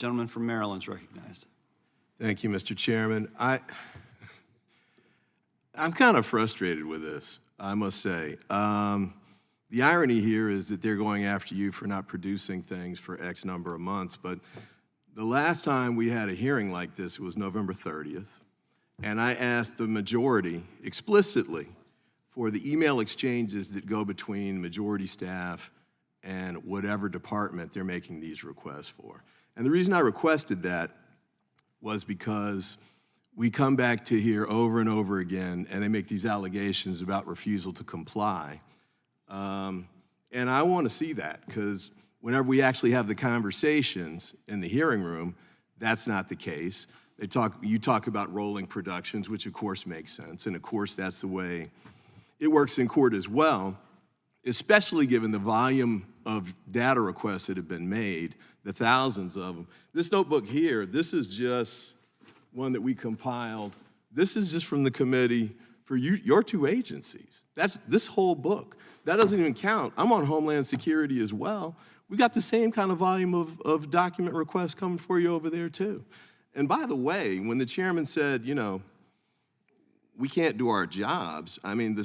Gentleman from Maryland is recognized. Thank you, Mr. Chairman. I'm kind of frustrated with this, I must say. The irony here is that they're going after you for not producing things for X number of months, but the last time we had a hearing like this, it was November 30th, and I asked the majority explicitly for the email exchanges that go between majority staff and whatever department they're making these requests for. And the reason I requested that was because we come back to here over and over again, and they make these allegations about refusal to comply. And I want to see that, because whenever we actually have the conversations in the hearing room, that's not the case. You talk about rolling productions, which of course makes sense, and of course that's the way it works in court as well, especially given the volume of data requests that have been made, the thousands of them. This notebook here, this is just one that we compiled. This is just from the committee for your two agencies. That's this whole book. That doesn't even count. I'm on Homeland Security as well. We got the same kind of volume of document requests coming for you over there too. And by the way, when the chairman said, you know, we can't do our jobs, I mean,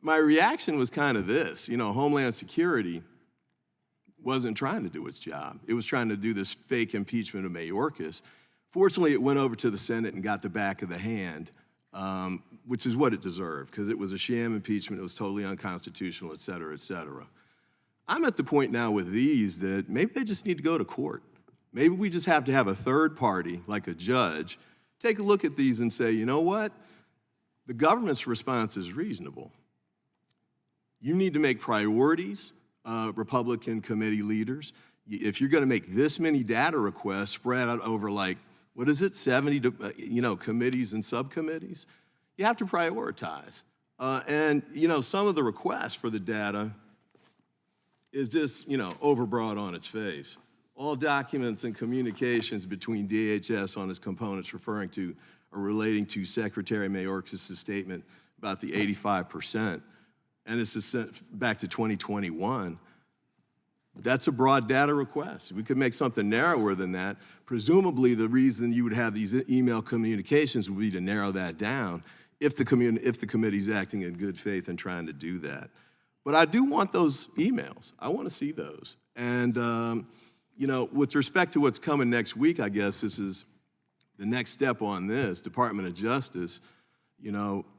my reaction was kind of this, you know, Homeland Security wasn't trying to do its job. It was trying to do this fake impeachment of Mayorkas. Fortunately, it went over to the Senate and got the back of the hand, which is what it deserved, because it was a sham impeachment, it was totally unconstitutional, et cetera, et cetera. I'm at the point now with these that maybe they just need to go to court. Maybe we just have to have a third party, like a judge, take a look at these and say, you know what? The government's response is reasonable. You need to make priorities, Republican committee leaders. If you're going to make this many data requests spread out over, like, what is it, 70 committees and subcommittees, you have to prioritize. And some of the requests for the data is just overbroad on its face. All documents and communications between DHS on its components referring to or relating to Secretary Mayorkas' statement about the 85%. And this is sent back to 2021. That's a broad data request. We could make something narrower than that. Presumably, the reason you would have these email communications would be to narrow that down if the committee's acting in good faith and trying to do that. But I do want those emails. I want to see those. And with respect to what's coming next week, I guess this is the next step on this, Department of Justice.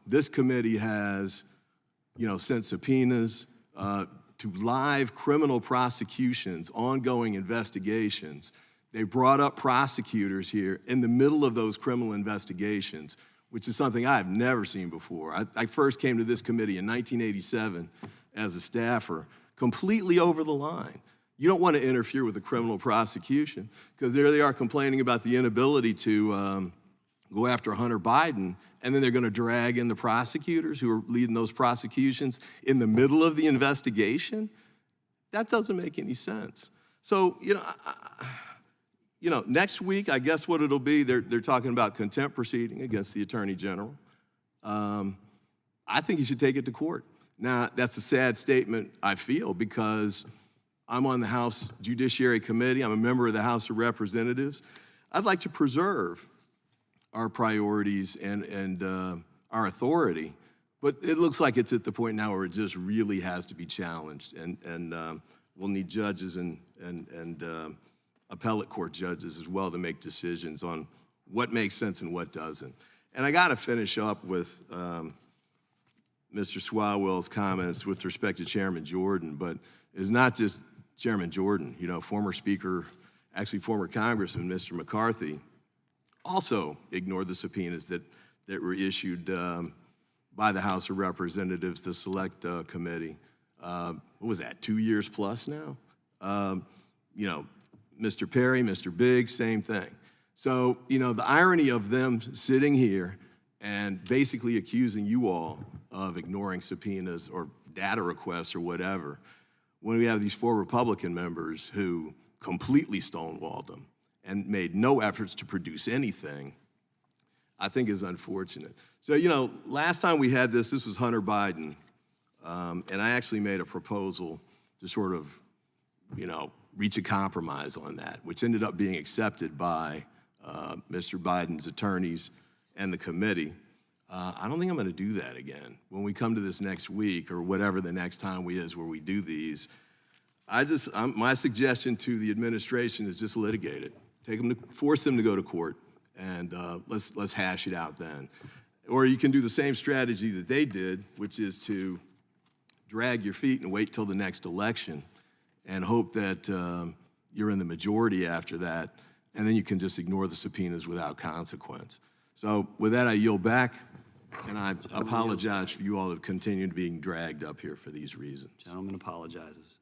This committee has sent subpoenas to live criminal prosecutions, ongoing investigations. They brought up prosecutors here in the middle of those criminal investigations, which is something I've never seen before. I first came to this committee in 1987 as a staffer, completely over the line. You don't want to interfere with a criminal prosecution, because there they are complaining about the inability to go after Hunter Biden, and then they're going to drag in the prosecutors who are leading those prosecutions in the middle of the investigation. That doesn't make any sense. So, next week, I guess what it'll be, they're talking about contempt proceeding against the Attorney General. I think you should take it to court. Now, that's a sad statement, I feel, because I'm on the House Judiciary Committee. I'm a member of the House of Representatives. I'd like to preserve our priorities and our authority, but it looks like it's at the point now where it just really has to be challenged, and we'll need judges and appellate court judges as well to make decisions on what makes sense and what doesn't. And I got to finish up with Mr. Swalwell's comments with respect to Chairman Jordan, but it's not just Chairman Jordan. Former Speaker, actually former Congressman Mr. McCarthy, also ignored the subpoenas that were issued by the House of Representatives, the Select Committee. What was that, 2 years plus now? Mr. Perry, Mr. Biggs, same thing. So, the irony of them sitting here and basically accusing you all of ignoring subpoenas or data requests or whatever, when we have these 4 Republican members who completely stonewalled them and made no efforts to produce anything, I think is unfortunate. So, last time we had this was Hunter Biden, and I actually made a proposal to sort of, reach a compromise on that, which ended up being accepted by Mr. Biden's attorneys and the committee. I don't think I'm going to do that again. When we come to this next week or whatever the next time where we do these, my suggestion to the administration is just litigate it. Force them to go to court, and let's hash it out then. Or you can do the same strategy that they did, which is to drag your feet and wait till the next election and hope that you're in the majority after that, and then you can just ignore the subpoenas without consequence. So with that, I yield back, and I apologize for you all that continue being dragged up here for these reasons. Gentleman apologizes.